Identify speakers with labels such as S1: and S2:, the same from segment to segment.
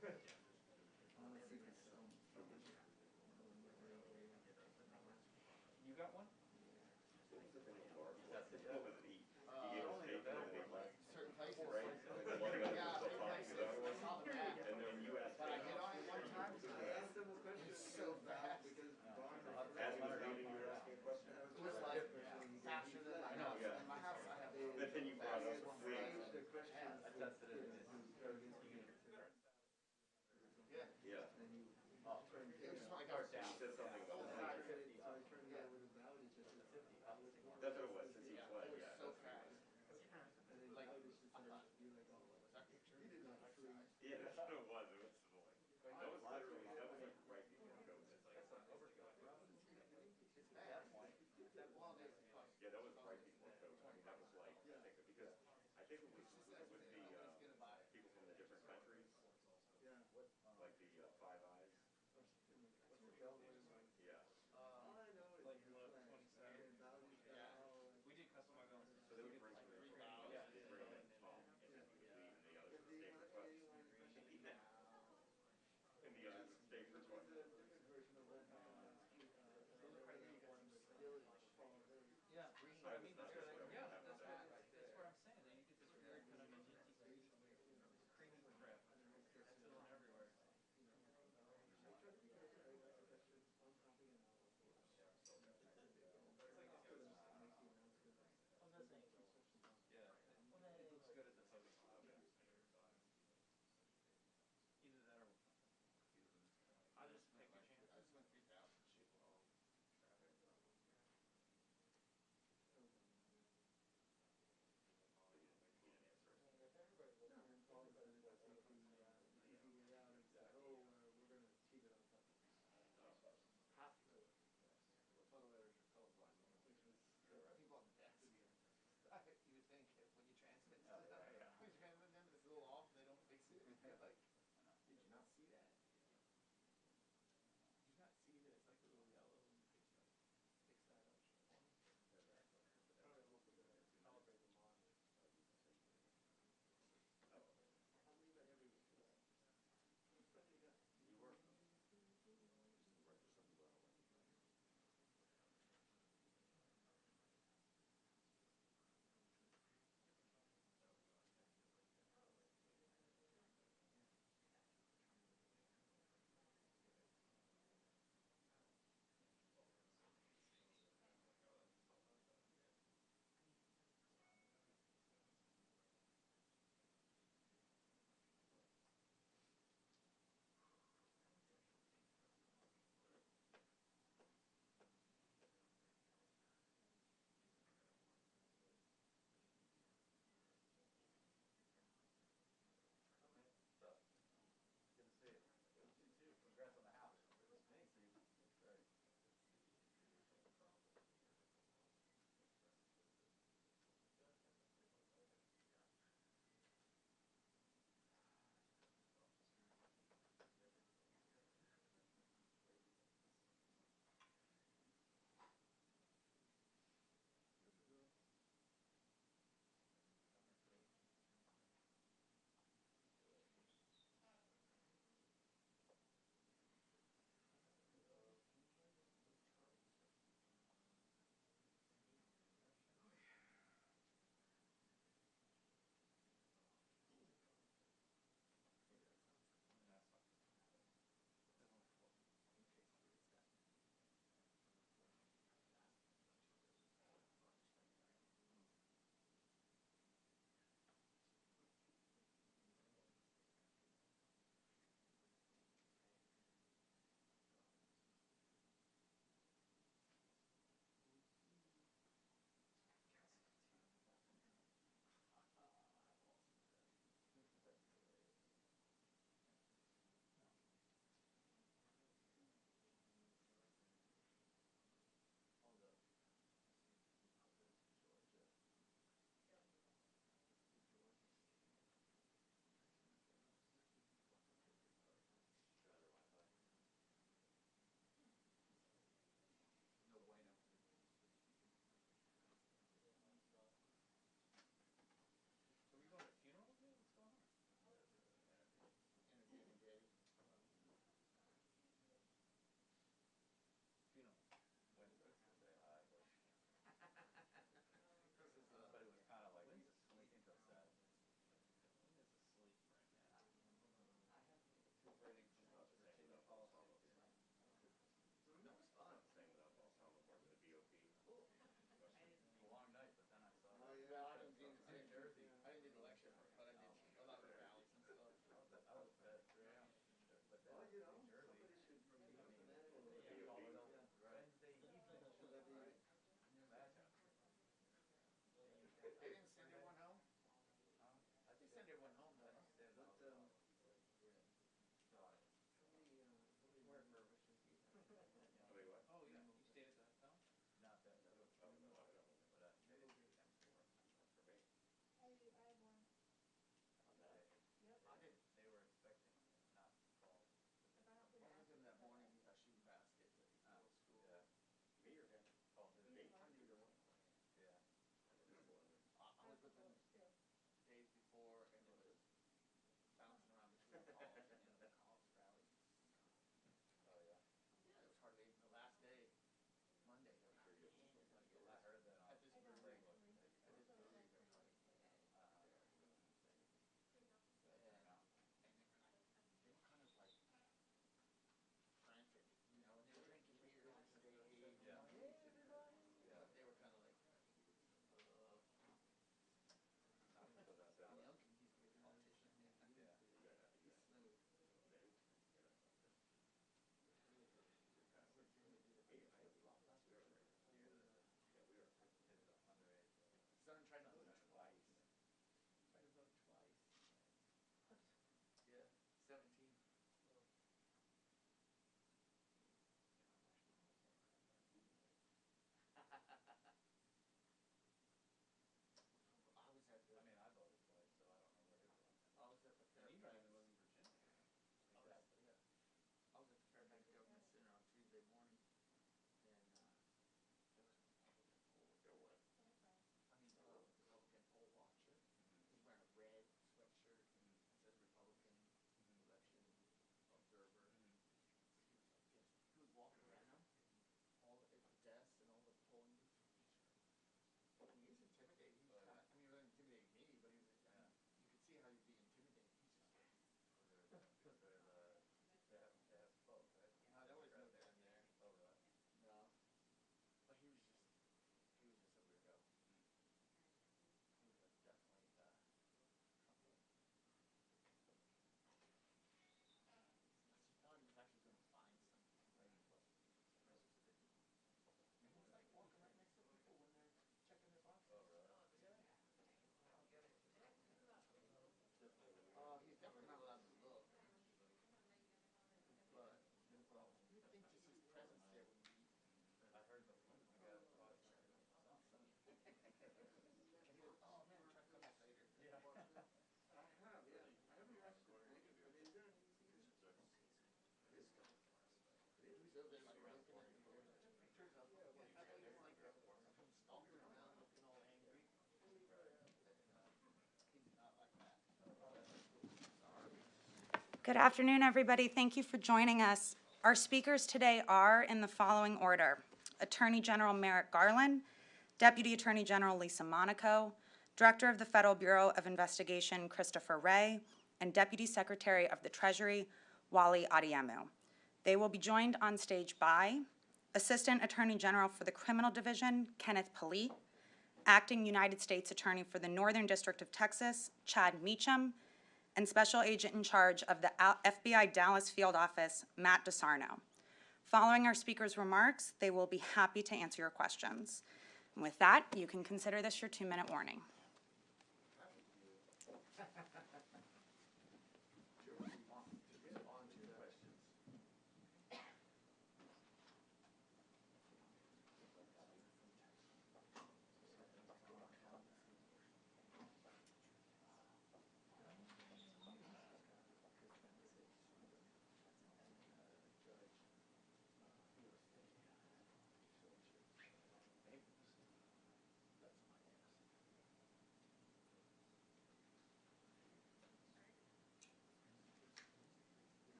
S1: You got one?
S2: Certain places, right? Yeah, big places. I saw the map.
S3: And then you asked
S2: But I hit on it one time. It's so fast.
S3: as he was leaving, you were asking a question?
S2: It was like faster than my house. In my house, I have
S3: But then you brought up
S2: fastest
S3: Wade.
S1: I tested it.
S2: Yeah.
S3: Yeah.
S1: Oh,
S2: It was like
S1: start down.
S3: He said something about
S2: Outside
S3: that.
S2: 50. Yeah.
S3: That's what it was, since he
S2: Yeah,
S3: fled,
S2: it was
S3: yeah.
S2: so fast. Like, I thought, was that picture?
S3: Yeah, that's what it was. It was like, that was literally, that was like right before COVID.
S2: At that point,
S3: Yeah, that was right before COVID. I mean, that was like, I think, because I think it was with the people from the different countries, like the Five Eyes. Yeah.
S1: Like 27.
S2: yeah.
S1: We did custom balances.
S3: So they would bring some bring in Tom, and then he would leave, and the others would stay for fun. And the others would stay for fun.
S1: Yeah, I mean, that's where I'm saying that you get this weird kind of creamy crap. It's filling everywhere. Yeah, it looks good at the photo. Either that or I just take your chance.
S2: I just went 3,000.
S4: Good afternoon, everybody. Thank you for joining us. Our speakers today are in the following order: Attorney General Merrick Garland, Deputy Attorney General Lisa Monaco, Director of the Federal Bureau of Investigation Christopher Wray, and Deputy Secretary of the Treasury Wally Adeyemo. They will be joined on stage by Assistant Attorney General for the Criminal Division Kenneth Polite, Acting United States Attorney for the Northern District of Texas Chad Meacham, and Special Agent in charge of the FBI Dallas Field Office, Matt DeSarno. Following our speakers' remarks, they will be happy to answer your questions. And with that, you can consider this your 2-minute warning.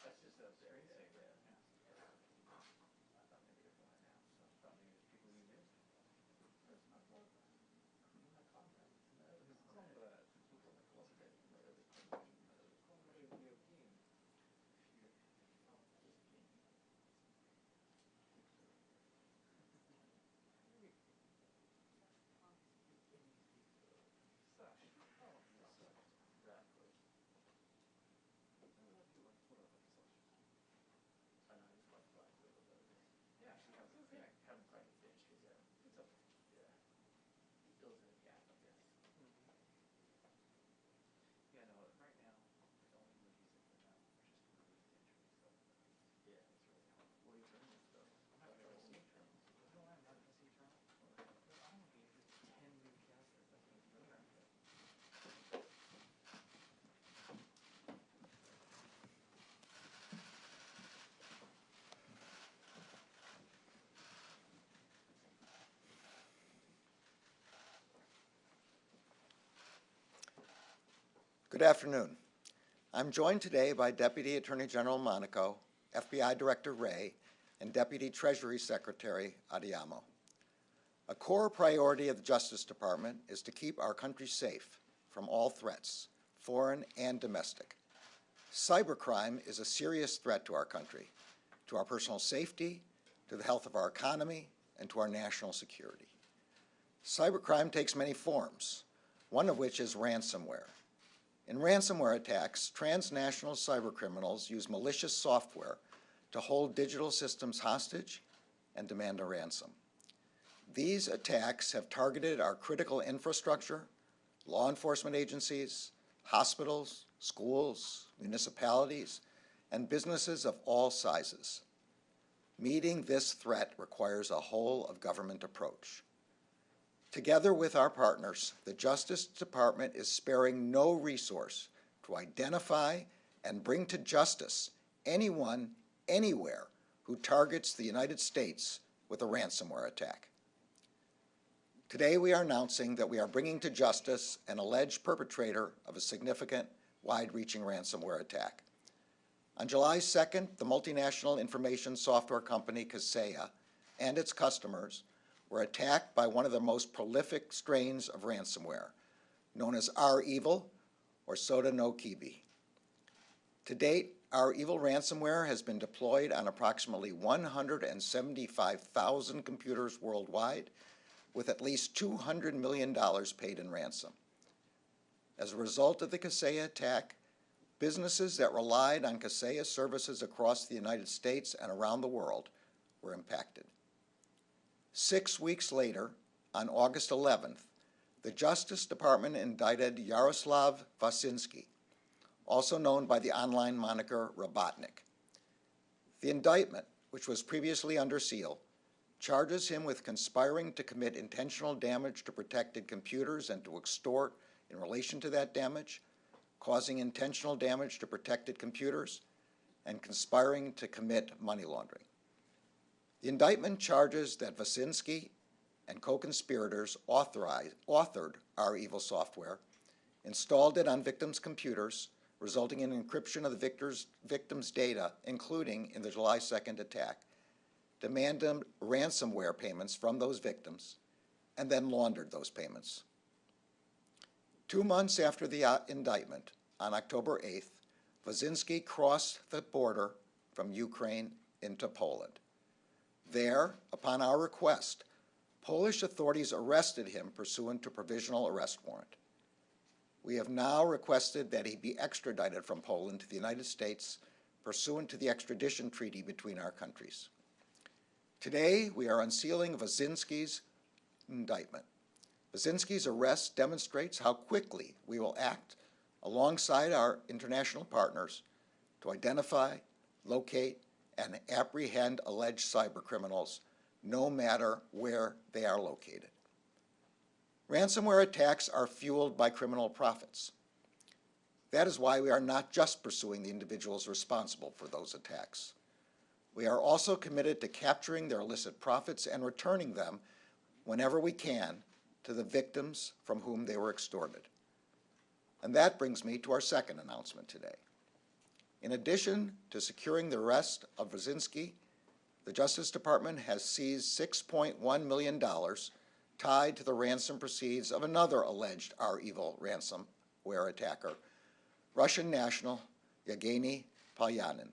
S1: That's just a screensaver. Yeah. I thought maybe they're going now, so I thought maybe people use it. That's not what. Yeah, no, right now, the only movies that come out are just movies to introduce stuff. Yeah, it's really hard. Well, you're doing this though. I'm not going to see Eternals. No, I'm not going to see Eternals. No, I want to be introduced to 10 new characters. That's going to be really good.
S5: Good afternoon. I'm joined today by Deputy Attorney General Monaco, FBI Director Wray, and Deputy Treasury Secretary Adeyemo. A core priority of the Justice Department is to keep our country safe from all threats, foreign and domestic. Cybercrime is a serious threat to our country, to our personal safety, to the health of our economy, and to our national security. Cybercrime takes many forms, one of which is ransomware. In ransomware attacks, transnational cybercriminals use malicious software to hold digital systems hostage and demand a ransom. These attacks have targeted our critical infrastructure, law enforcement agencies, hospitals, schools, municipalities, and businesses of all sizes. Meeting this threat requires a whole-of-government approach. Together with our partners, the Justice Department is sparing no resource to identify and bring to justice anyone, anywhere, who targets the United States with a ransomware attack. Today we are announcing that we are bringing to justice an alleged perpetrator of a significant, wide-reaching ransomware attack. On July 2nd, the multinational information software company Kaseya and its customers were attacked by one of the most prolific strains of ransomware, known as R-Evil or Soda no Kibi. To date, R-Evil ransomware has been deployed on approximately 175,000 computers worldwide, with at least $200 million paid in ransom. As a result of the Kaseya attack, businesses that relied on Kaseya services across the United States and around the world were impacted. 6 weeks later, on August 11th, the Justice Department indicted Yaroslav Vasinski, also known by the online moniker Robotnik. The indictment, which was previously under seal, charges him with conspiring to commit intentional damage to protected computers and to extort in relation to that damage, causing intentional damage to protected computers, and conspiring to commit money laundering. The indictment charges that Vasinski and co-conspirators authored our evil software, installed it on victims' computers, resulting in encryption of the victims' data, including in the July 2nd attack, demanded ransomware payments from those victims, and then laundered those payments. 2 months after the indictment, on October 8th, Vasinski crossed the border from Ukraine into Poland. There, upon our request, Polish authorities arrested him pursuant to provisional arrest warrant. We have now requested that he be extradited from Poland to the United States pursuant to the extradition treaty between our countries. Today, we are unsealing Vasinski's indictment. Vasinski's arrest demonstrates how quickly we will act alongside our international partners to identify, locate, and apprehend alleged cybercriminals, no matter where they are located. Ransomware attacks are fueled by criminal profits. That is why we are not just pursuing the individuals responsible for those attacks. We are also committed to capturing their illicit profits and returning them whenever we can to the victims from whom they were extorted. And that brings me to our second announcement today. In addition to securing the arrest of Vasinski, the Justice Department has seized $6.1 million tied to the ransom proceeds of another alleged our evil ransomware attacker, Russian national Yevgeny Paulianen.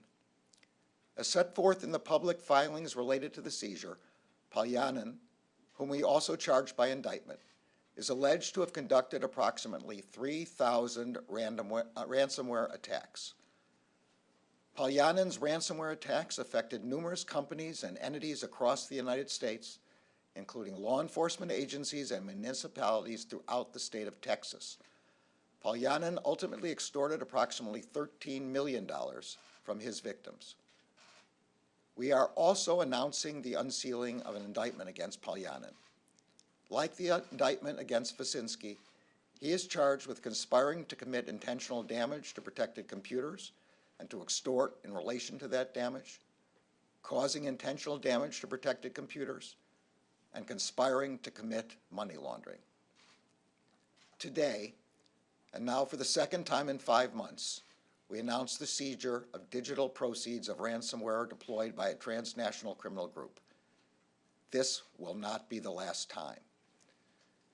S5: As set forth in the public filings related to the seizure, Paulianen, whom we also charged by indictment, is alleged to have conducted approximately 3,000 ransomware attacks. Paulianen's ransomware attacks affected numerous companies and entities across the United States, including law enforcement agencies and municipalities throughout the state of Texas. Paulianen ultimately extorted approximately $13 million from his victims. We are also announcing the unsealing of an indictment against Paulianen. Like the indictment against Vasinski, he is charged with conspiring to commit intentional damage to protected computers and to extort in relation to that damage, causing intentional damage to protected computers, and conspiring to commit money laundering. Today, and now for the second time in 5 months, we announced the seizure of digital proceeds of ransomware deployed by a transnational criminal group. This will not be the last time.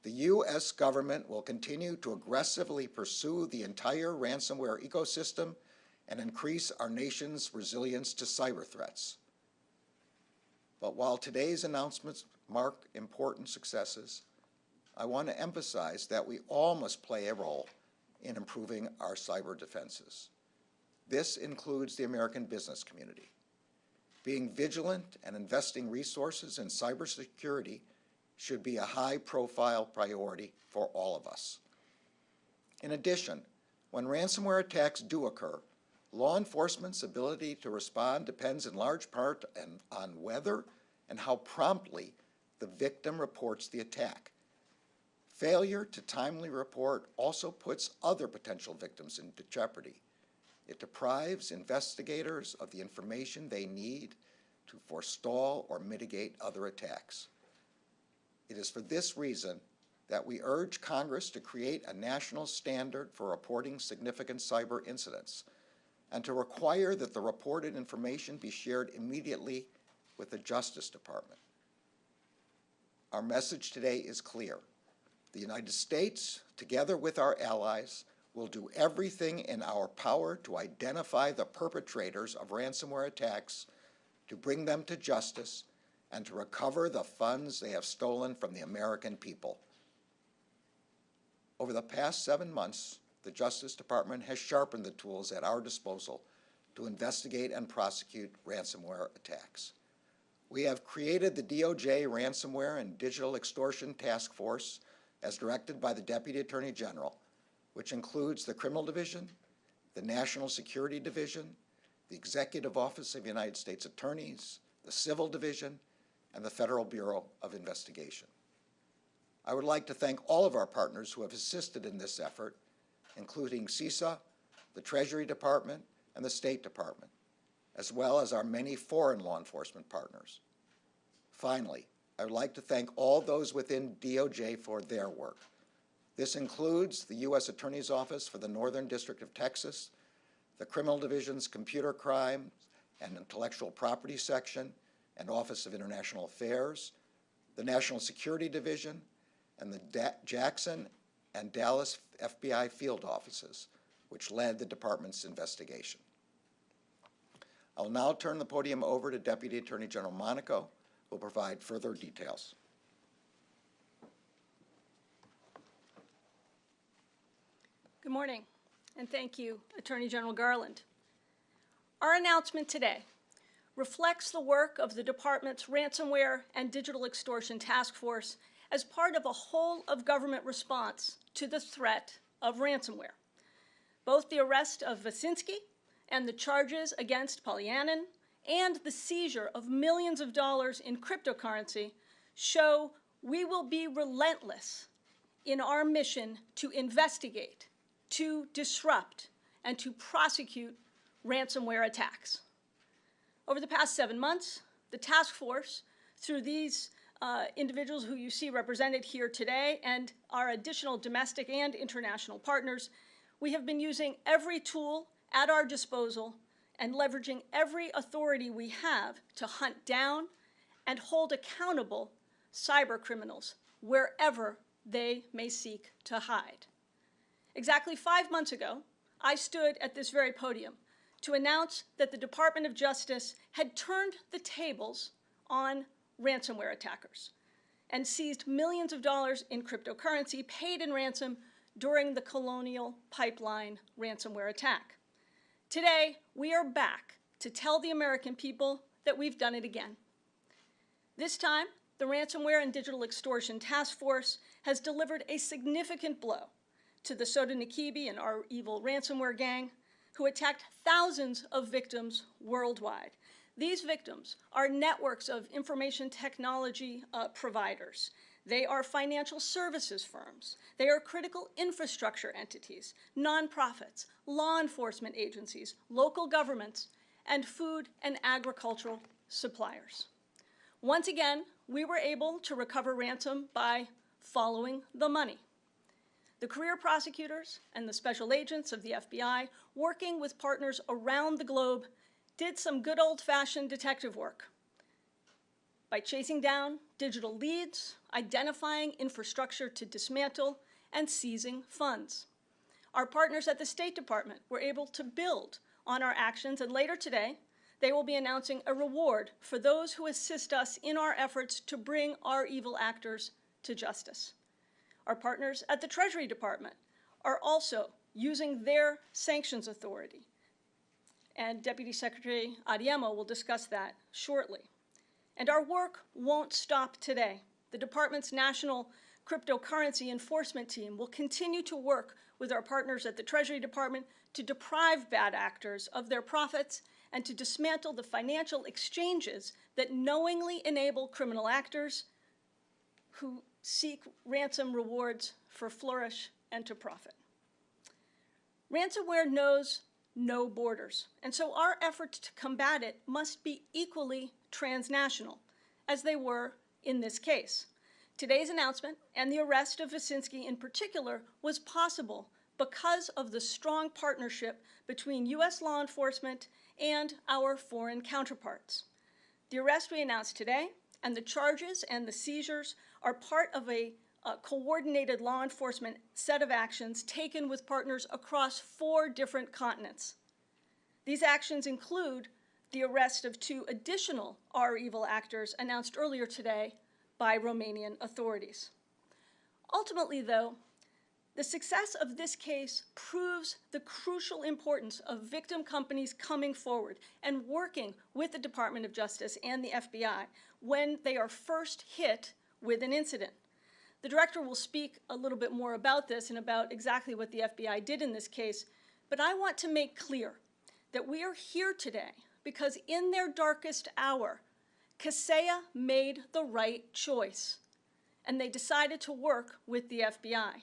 S5: The U.S. government will continue to aggressively pursue the entire ransomware ecosystem and increase our nation's resilience to cyber threats. But while today's announcements mark important successes, I want to emphasize that we all must play a role in improving our cyber defenses. This includes the American business community. Being vigilant and investing resources in cybersecurity should be a high-profile priority for all of us. In addition, when ransomware attacks do occur, law enforcement's ability to respond depends in large part on whether and how promptly the victim reports the attack. Failure to timely report also puts other potential victims into jeopardy. It deprives investigators of the information they need to forestall or mitigate other attacks. It is for this reason that we urge Congress to create a national standard for reporting significant cyber incidents and to require that the reported information be shared immediately with the Justice Department. Our message today is clear. The United States, together with our allies, will do everything in our power to identify the perpetrators of ransomware attacks, to bring them to justice, and to recover the funds they have stolen from the American people. Over the past 7 months, the Justice Department has sharpened the tools at our disposal to investigate and prosecute ransomware attacks. We have created the DOJ Ransomware and Digital Extortion Task Force as directed by the Deputy Attorney General, which includes the Criminal Division, the National Security Division, the Executive Office of United States Attorneys, the Civil Division, and the Federal Bureau of Investigation. I would like to thank all of our partners who have assisted in this effort, including CISA, the Treasury Department, and the State Department, as well as our many foreign law enforcement partners. Finally, I would like to thank all those within DOJ for their work. This includes the U.S. Attorney's Office for the Northern District of Texas, the Criminal Division's Computer Crimes and Intellectual Property Section and Office of International Affairs, the National Security Division, and the Jackson and Dallas FBI field offices, which led the department's investigation. I will now turn the podium over to Deputy Attorney General Monaco, who will provide further details.
S6: Good morning, and thank you, Attorney General Garland. Our announcement today reflects the work of the Department's Ransomware and Digital Extortion Task Force as part of a whole-of-government response to the threat of ransomware. Both the arrest of Vasinski and the charges against Paulianen and the seizure of millions of dollars in cryptocurrency show we will be relentless in our mission to investigate, to disrupt, and to prosecute ransomware attacks. Over the past 7 months, the task force, through these individuals who you see represented here today and our additional domestic and international partners, we have been using every tool at our disposal and leveraging every authority we have to hunt down and hold accountable cyber criminals wherever they may seek to hide. Exactly 5 months ago, I stood at this very podium to announce that the Department of Justice had turned the tables on ransomware attackers and seized millions of dollars in cryptocurrency paid in ransom during the Colonial Pipeline ransomware attack. Today, we are back to tell the American people that we've done it again. This time, the Ransomware and Digital Extortion Task Force has delivered a significant blow to the Soda Nikibi and our evil ransomware gang, who attacked thousands of victims worldwide. These victims are networks of information technology providers. They are financial services firms. They are critical infrastructure entities, nonprofits, law enforcement agencies, local governments, and food and agricultural suppliers. Once again, we were able to recover ransom by following the money. The career prosecutors and the special agents of the FBI, working with partners around the globe, did some good old-fashioned detective work by chasing down digital leads, identifying infrastructure to dismantle, and seizing funds. Our partners at the State Department were able to build on our actions, and later today, they will be announcing a reward for those who assist us in our efforts to bring our evil actors to justice. Our partners at the Treasury Department are also using their sanctions authority, and Deputy Secretary Adeyemo will discuss that shortly. And our work won't stop today. The Department's National Cryptocurrency Enforcement Team will continue to work with our partners at the Treasury Department to deprive bad actors of their profits and to dismantle the financial exchanges that knowingly enable criminal actors who seek ransom rewards for flourish and to profit. Ransomware knows no borders, and so our efforts to combat it must be equally transnational, as they were in this case. Today's announcement, and the arrest of Vasinski in particular, was possible because of the strong partnership between U.S. law enforcement and our foreign counterparts. The arrest we announced today and the charges and the seizures are part of a coordinated law enforcement set of actions taken with partners across 4 different continents. These actions include the arrest of 2 additional Our Evil actors announced earlier today by Romanian authorities. Ultimately, though, the success of this case proves the crucial importance of victim companies coming forward and working with the Department of Justice and the FBI when they are first hit with an incident. The director will speak a little bit more about this and about exactly what the FBI did in this case, but I want to make clear that we are here today because in their darkest hour, Kaseya made the right choice, and they decided to work with the FBI.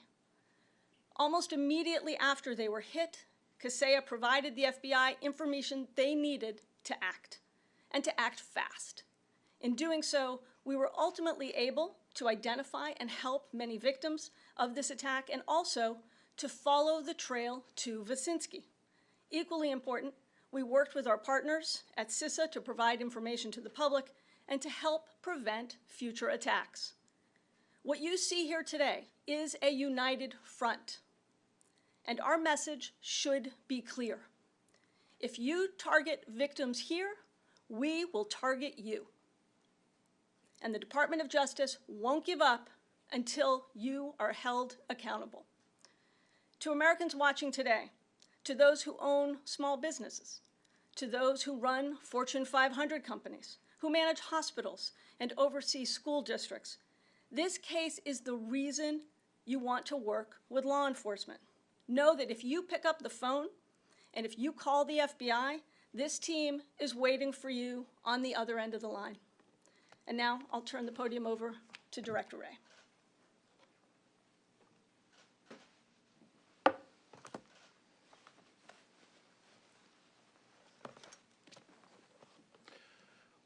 S6: Almost immediately after they were hit, Kaseya provided the FBI information they needed to act, and to act fast. In doing so, we were ultimately able to identify and help many victims of this attack, and also to follow the trail to Wyszynski. Equally important, we worked with our partners at CISA to provide information to the public and to help prevent future attacks. What you see here today is a united front, and our message should be clear. If you target victims here, we will target you. And the Department of Justice won't give up until you are held accountable. To Americans watching today, to those who own small businesses, to those who run Fortune 500 companies, who manage hospitals and oversee school districts, this case is the reason you want to work with law enforcement. Know that if you pick up the phone and if you call the FBI, this team is waiting for you on the other end of the line. And now I'll turn the podium over to Director Wray.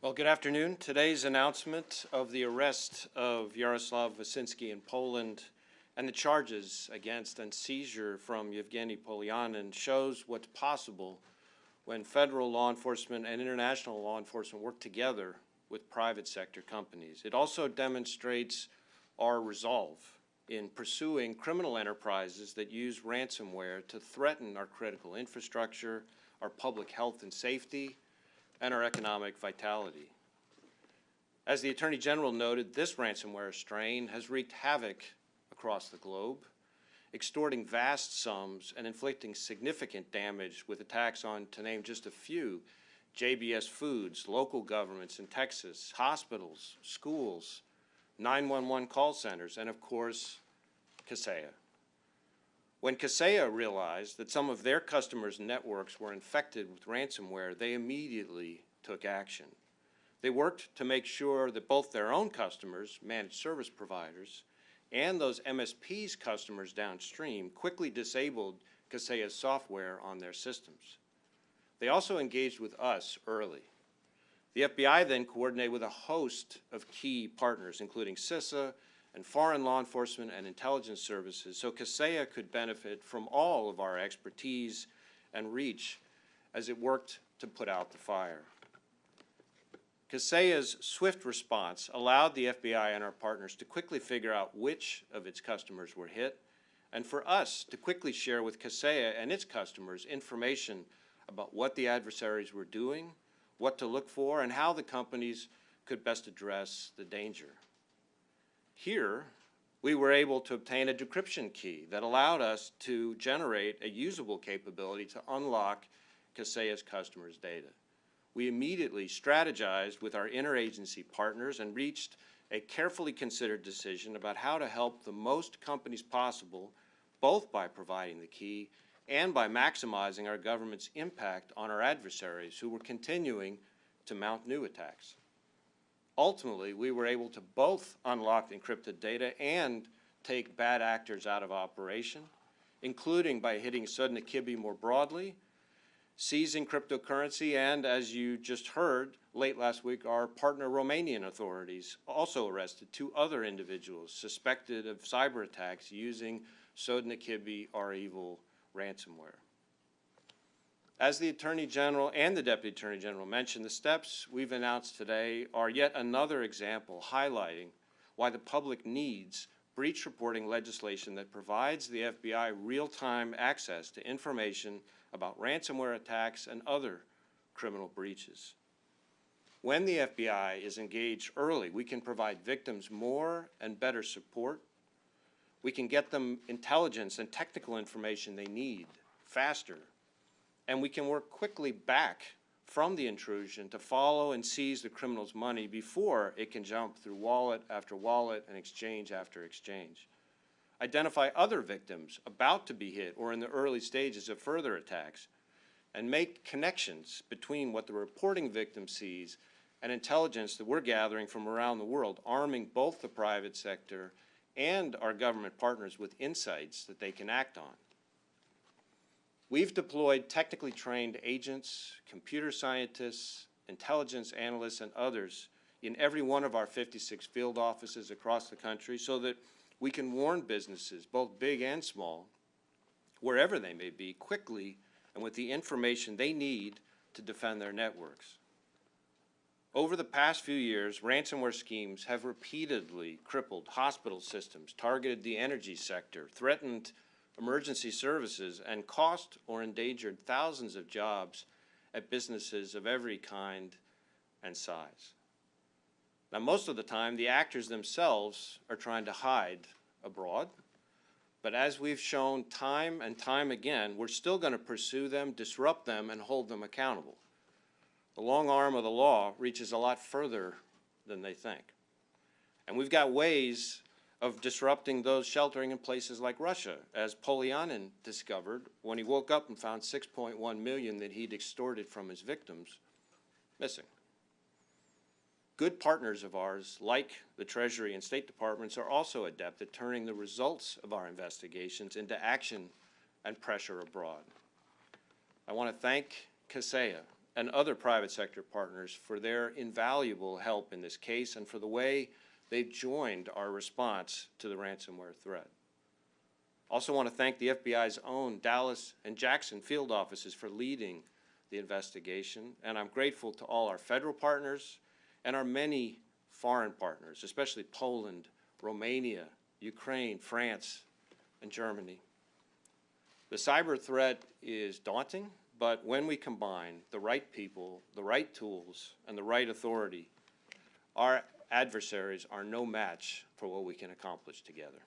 S7: Well, good afternoon. Today's announcement of the arrest of Yaroslav Wyszynski in Poland and the charges against and seizure from Yevgeny Paulianen shows what's possible when federal law enforcement and international law enforcement work together with private sector companies. It also demonstrates our resolve in pursuing criminal enterprises that use ransomware to threaten our critical infrastructure, our public health and safety, and our economic vitality. As the Attorney General noted, this ransomware strain has wreaked havoc across the globe, extorting vast sums and inflicting significant damage with attacks on, to name just a few, JBS Foods, local governments in Texas, hospitals, schools, 911 call centers, and of course, Kaseya. When Kaseya realized that some of their customers' networks were infected with ransomware, they immediately took action. They worked to make sure that both their own customers, managed service providers, and those MSPs' customers downstream quickly disabled Kaseya's software on their systems. They also engaged with us early. The FBI then coordinated with a host of key partners, including CISA and foreign law enforcement and intelligence services, so Kaseya could benefit from all of our expertise and reach as it worked to put out the fire. Kaseya's swift response allowed the FBI and our partners to quickly figure out which of its customers were hit, and for us to quickly share with Kaseya and its customers information about what the adversaries were doing, what to look for, and how the companies could best address the danger. Here, we were able to obtain a decryption key that allowed us to generate a usable capability to unlock Kaseya's customers' data. We immediately strategized with our interagency partners and reached a carefully considered decision about how to help the most companies possible, both by providing the key and by maximizing our government's impact on our adversaries who were continuing to mount new attacks. Ultimately, we were able to both unlock encrypted data and take bad actors out of operation, including by hitting Sodnikibi more broadly, seizing cryptocurrency, and, as you just heard, late last week, our partner Romanian authorities also arrested 2 other individuals suspected of cyber attacks using Sodnikibi or evil ransomware. As the Attorney General and the Deputy Attorney General mentioned, the steps we've announced today are yet another example highlighting why the public needs breach reporting legislation that provides the FBI real-time access to information about ransomware attacks and other criminal breaches. When the FBI is engaged early, we can provide victims more and better support. We can get them intelligence and technical information they need faster. And we can work quickly back from the intrusion to follow and seize the criminal's money before it can jump through wallet after wallet and exchange after exchange. Identify other victims about to be hit or in the early stages of further attacks, and make connections between what the reporting victim sees and intelligence that we're gathering from around the world, arming both the private sector and our government partners with insights that they can act on. We've deployed technically trained agents, computer scientists, intelligence analysts, and others in every one of our 56 field offices across the country so that we can warn businesses, both big and small, wherever they may be, quickly and with the information they need to defend their networks. Over the past few years, ransomware schemes have repeatedly crippled hospital systems, targeted the energy sector, threatened emergency services, and cost or endangered thousands of jobs at businesses of every kind and size. Now, most of the time, the actors themselves are trying to hide abroad, but as we've shown time and time again, we're still going to pursue them, disrupt them, and hold them accountable. The long arm of the law reaches a lot further than they think. And we've got ways of disrupting those sheltering in places like Russia, as Paulianen discovered when he woke up and found 6.1 million that he'd extorted from his victims missing. Good partners of ours, like the Treasury and State Departments, are also adept at turning the results of our investigations into action and pressure abroad. I want to thank Kaseya and other private sector partners for their invaluable help in this case and for the way they've joined our response to the ransomware threat. Also want to thank the FBI's own Dallas and Jackson field offices for leading the investigation, and I'm grateful to all our federal partners and our many foreign partners, especially Poland, Romania, Ukraine, France, and Germany. The cyber threat is daunting, but when we combine the right people, the right tools, and the right authority, our adversaries are no match for what we can accomplish together.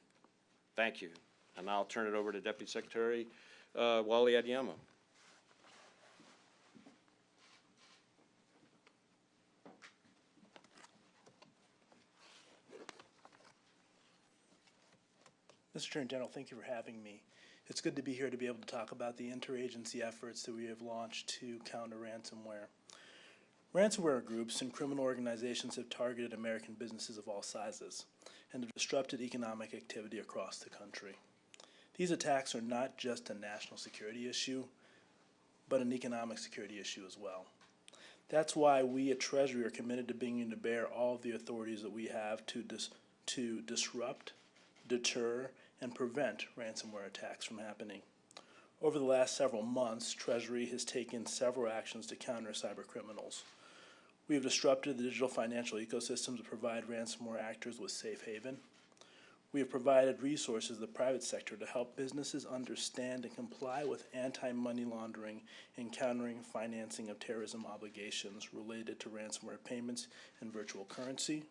S7: Thank you. And now I'll turn it over to Deputy Secretary Wally Adeyemo.
S8: Mr. Attorney General, thank you for having me. It's good to be here to be able to talk about the interagency efforts that we have launched to counter ransomware. Ransomware groups and criminal organizations have targeted American businesses of all sizes and have disrupted economic activity across the country. These attacks are not just a national security issue, but an economic security issue as well. That's why we at Treasury are committed to bringing to bear all of the authorities that we have to disrupt, deter, and prevent ransomware attacks from happening. Over the last several months, Treasury has taken several actions to counter cyber criminals. We have disrupted the digital financial ecosystem to provide ransomware actors with safe haven. We have provided resources to the private sector to help businesses understand and comply with anti-money laundering and countering financing of terrorism obligations related to ransomware payments and virtual currency.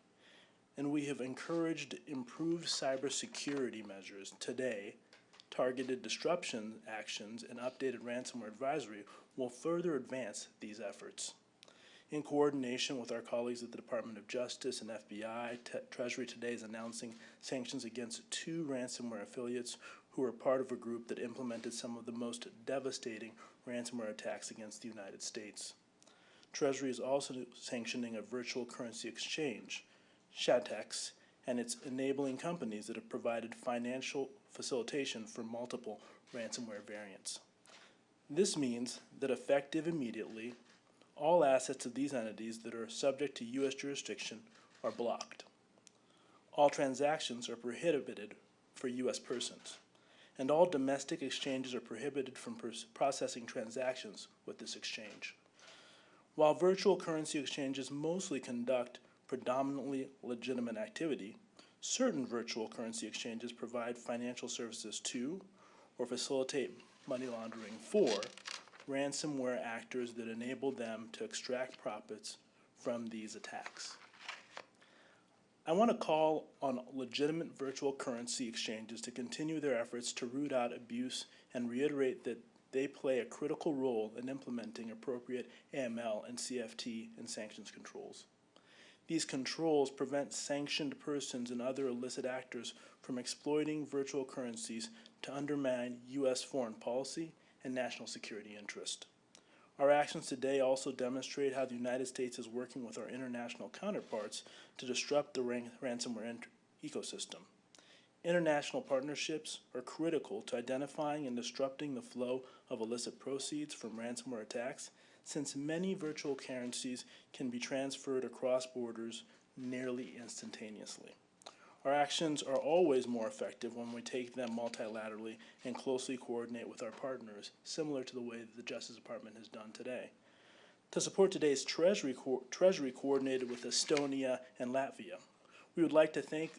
S8: And we have encouraged improved cybersecurity measures today. Targeted disruption actions and updated ransomware advisory will further advance these efforts. In coordination with our colleagues at the Department of Justice and FBI, Treasury today is announcing sanctions against 2 ransomware affiliates who are part of a group that implemented some of the most devastating ransomware attacks against the United States. Treasury is also sanctioning a virtual currency exchange, Shatex, and its enabling companies that have provided financial facilitation for multiple ransomware variants. This means that effective immediately, all assets of these entities that are subject to U.S. jurisdiction are blocked. All transactions are prohibited for U.S. persons, and all domestic exchanges are prohibited from processing transactions with this exchange. While virtual currency exchanges mostly conduct predominantly legitimate activity, certain virtual currency exchanges provide financial services to or facilitate money laundering for ransomware actors that enable them to extract profits from these attacks. I want to call on legitimate virtual currency exchanges to continue their efforts to root out abuse and reiterate that they play a critical role in implementing appropriate AML and CFT and sanctions controls. These controls prevent sanctioned persons and other illicit actors from exploiting virtual currencies to undermine U.S. foreign policy and national security interest. Our actions today also demonstrate how the United States is working with our international counterparts to disrupt the ransomware ecosystem. International partnerships are critical to identifying and disrupting the flow of illicit proceeds from ransomware attacks, since many virtual currencies can be transferred across borders nearly instantaneously. Our actions are always more effective when we take them multilaterally and closely coordinate with our partners, similar to the way that the Justice Department has done today. To support today's Treasury coordinated with Estonia and Latvia. We would like to thank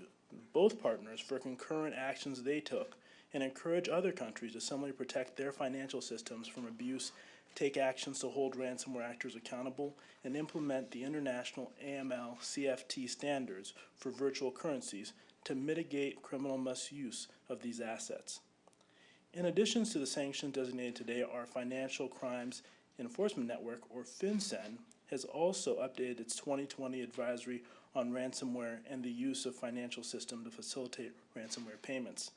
S8: both partners for concurrent actions they took and encourage other countries to similarly protect their financial systems from abuse, take actions to hold ransomware actors accountable, and implement the international AML CFT standards for virtual currencies to mitigate criminal misuse of these assets. In addition to the sanctions designated today, our Financial Crimes Enforcement Network, or FinCEN, has also updated its 2020 advisory on ransomware and the use of financial systems to facilitate ransomware payments.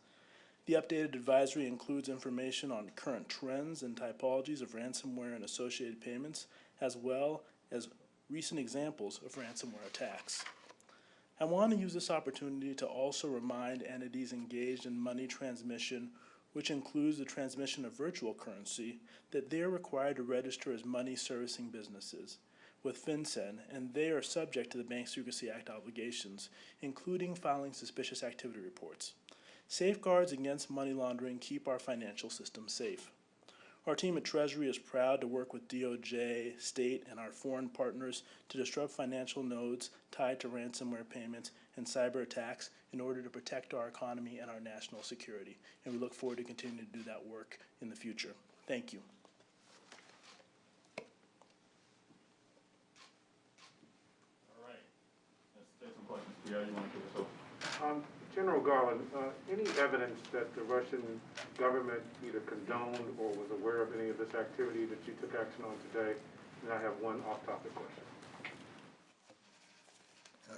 S8: The updated advisory includes information on current trends and typologies of ransomware and associated payments, as well as recent examples of ransomware attacks. I want to use this opportunity to also remind entities engaged in money transmission, which includes the transmission of virtual currency, that they are required to register as money servicing businesses with FinCEN, and they are subject to the Bank Secrecy Act obligations, including filing suspicious activity reports. Safeguards against money laundering keep our financial system safe. Our team at Treasury is proud to work with DOJ, state, and our foreign partners to disrupt financial nodes tied to ransomware payments and cyber attacks in order to protect our economy and our national security. And we look forward to continuing to do that work in the future. Thank you.
S9: All right. Let's take some questions. Yeah, you want to kick us off?
S10: General Garland, any evidence that the Russian government either condoned or was aware of any of this activity that you took action on today? And I have one off-topic question.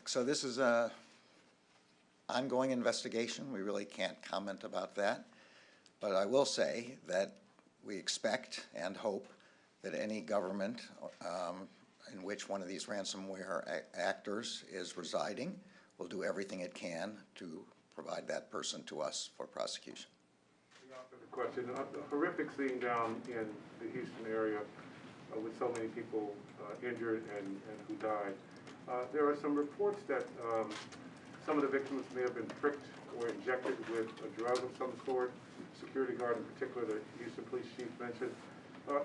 S5: So this is an ongoing investigation. We really can't comment about that. But I will say that we expect and hope that any government in which one of these ransomware actors is residing will do everything it can to provide that person to us for prosecution.
S10: The question, a horrific scene down in the Houston area with so many people injured and who died. There are some reports that some of the victims may have been pricked or injected with a drug of some sort. Security guard in particular, the Houston police chief mentioned.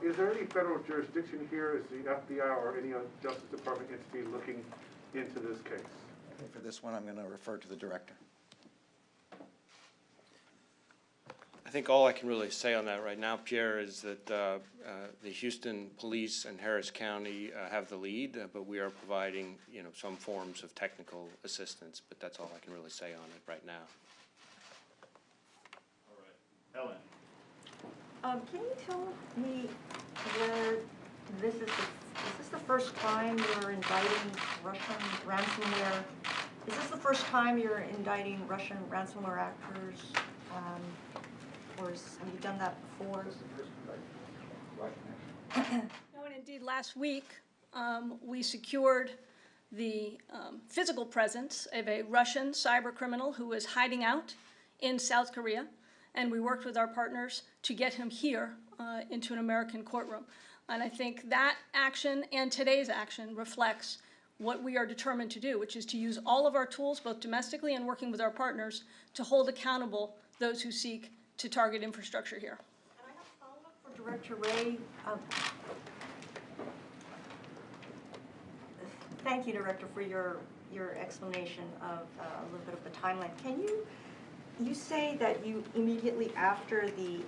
S10: Is there any federal jurisdiction here? Is the FBI or any Justice Department entity looking into this case?
S5: For this one, I'm going to refer to the director.
S7: I think all I can really say on that right now, Pierre, is that the Houston Police and Harris County have the lead, but we are providing, some forms of technical assistance. But that's all I can really say on it right now.
S9: All right, Ellen.
S11: Can you tell me where this is this the first time you're indicting Russian ransomware? Is this the first time you're indicting Russian ransomware actors? Or have you done that before?
S6: No, and indeed, last week we secured the physical presence of a Russian cyber criminal who was hiding out in South Korea, and we worked with our partners to get him here into an American courtroom. And I think that action and today's action reflects what we are determined to do, which is to use all of our tools, both domestically and working with our partners, to hold accountable those who seek to target infrastructure here.
S11: And I have a follow-up for Director Wray. Thank you, Director, for your explanation of a little bit of the timeline. Can you say that you immediately after the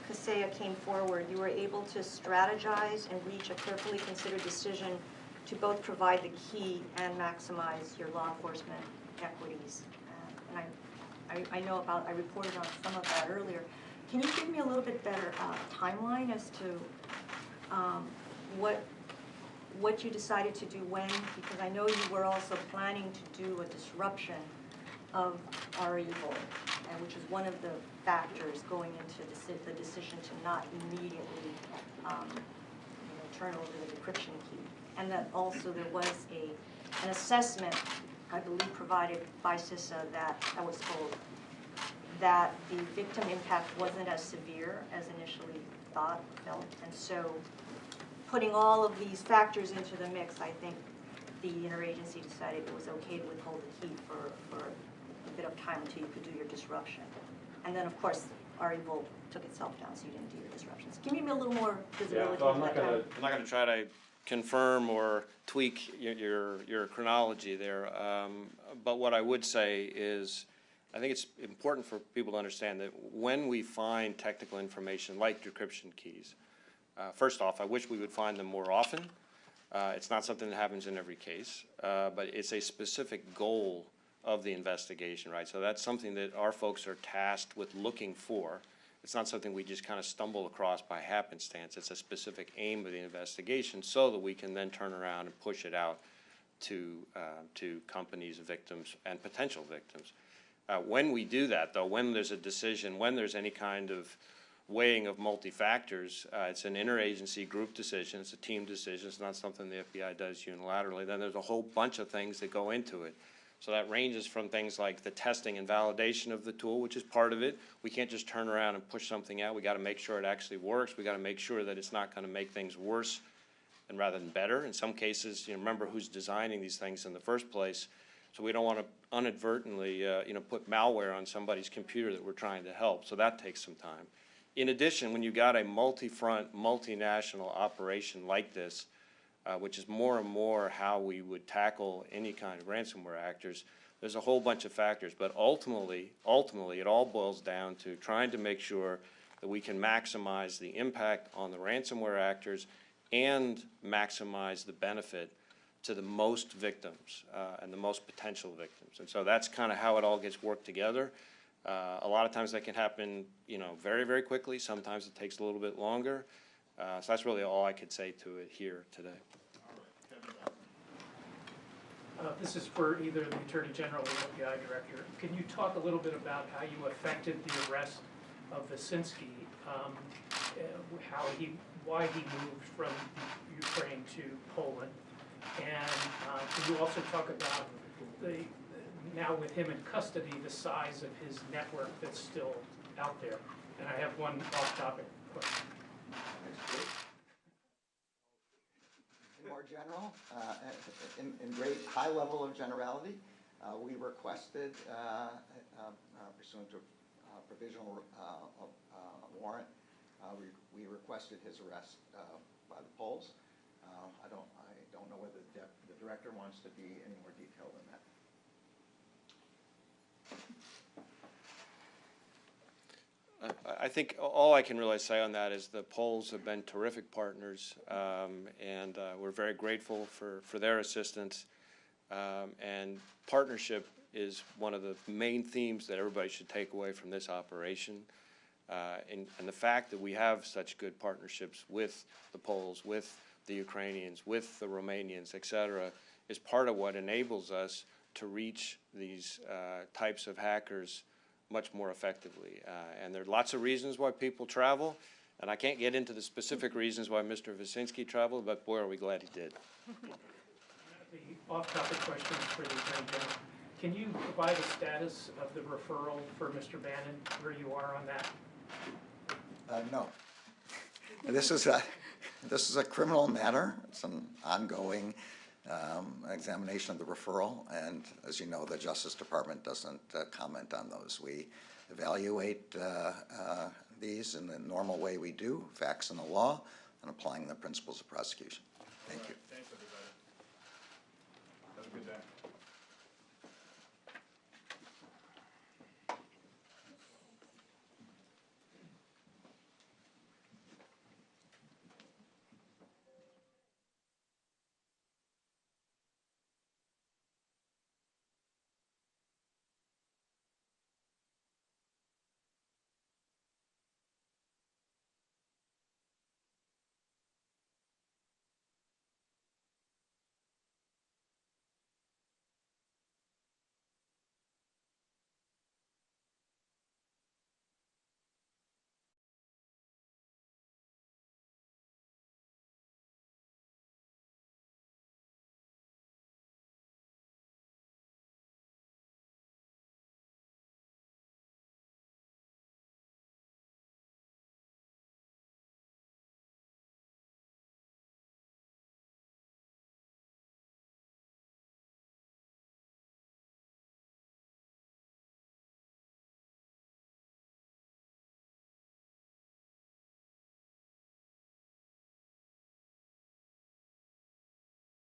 S11: Kaseya came forward, you were able to strategize and reach a carefully considered decision to both provide the key and maximize your law enforcement equities? And I know I reported on some of that earlier. can you give me a little bit better timeline as to what you decided to do when? Because I know you were also planning to do a disruption of REvil, and which is one of the factors going into the decision to not immediately turn over the decryption key. And that also there was an assessment, I believe, provided by CISA that I was told that the victim impact wasn't as severe as initially felt. And so putting all of these factors into the mix, I think the interagency decided it was okay to withhold the key for a bit of time until you could do your disruption. And then, of course, REvil took itself down, so you didn't do your disruptions. Give me a little more visibility.
S9: So
S7: I'm not going to try to confirm or tweak your chronology there, but what I would say is I think it's important for people to understand that when we find technical information like decryption keys, first off, I wish we would find them more often. It's not something that happens in every case, but it's a specific goal of the investigation, right? So that's something that our folks are tasked with looking for. It's not something we just kind of stumble across by happenstance. It's a specific aim of the investigation so that we can then turn around and push it out to companies, victims, and potential victims. When we do that, though, when there's a decision, when there's any kind of weighing of multi-factors, it's an interagency group decision, it's a team decision, it's not something the FBI does unilaterally. Then there's a whole bunch of things that go into it. So that ranges from things like the testing and validation of the tool, which is part of it. We can't just turn around and push something out. We got to make sure it actually works. We got to make sure that it's not going to make things worse and rather than better. In some cases, remember who's designing these things in the first place. So we don't want to inadvertently, put malware on somebody's computer that we're trying to help. So that takes some time. In addition, when you got a multi-front, multinational operation like this, which is more and more how we would tackle any kind of ransomware actors, there's a whole bunch of factors. But ultimately, it all boils down to trying to make sure that we can maximize the impact on the ransomware actors and maximize the benefit to the most victims and the most potential victims. And so that's kind of how it all gets worked together. A lot of times that can happen, very, very quickly. Sometimes it takes a little bit longer. So that's really all I could say to it here today.
S12: This is for either the Attorney General or the FBI Director. Can you talk a little bit about how you affected the arrest of Wyszynski, why he moved from Ukraine to Poland, and can you also talk about now with him in custody, the size of his network that's still out there? And I have one off-topic question.
S5: More general, in great high level of generality, we requested, pursuant to provisional warrant, we requested his arrest by the Poles. I don't know whether the director wants to be any more detailed than that.
S7: I think all I can really say on that is the Poles have been terrific partners, and we're very grateful for their assistance. And partnership is one of the main themes that everybody should take away from this operation. And the fact that we have such good partnerships with the Poles, with the Ukrainians, with the Romanians, et cetera, is part of what enables us to reach these types of hackers much more effectively. And there are lots of reasons why people travel, and I can't get into the specific reasons why Mr. Wyszynski traveled, but boy, are we glad he did.
S12: The off-topic question for the Attorney General. Can you provide a status of the referral for Mr. Bannon, where you are on that?
S5: No. This is a criminal matter. It's an ongoing examination of the referral, and as you know, the Justice Department doesn't comment on those. We evaluate these in the normal way we do, facts and the law, and applying the principles of prosecution. Thank you.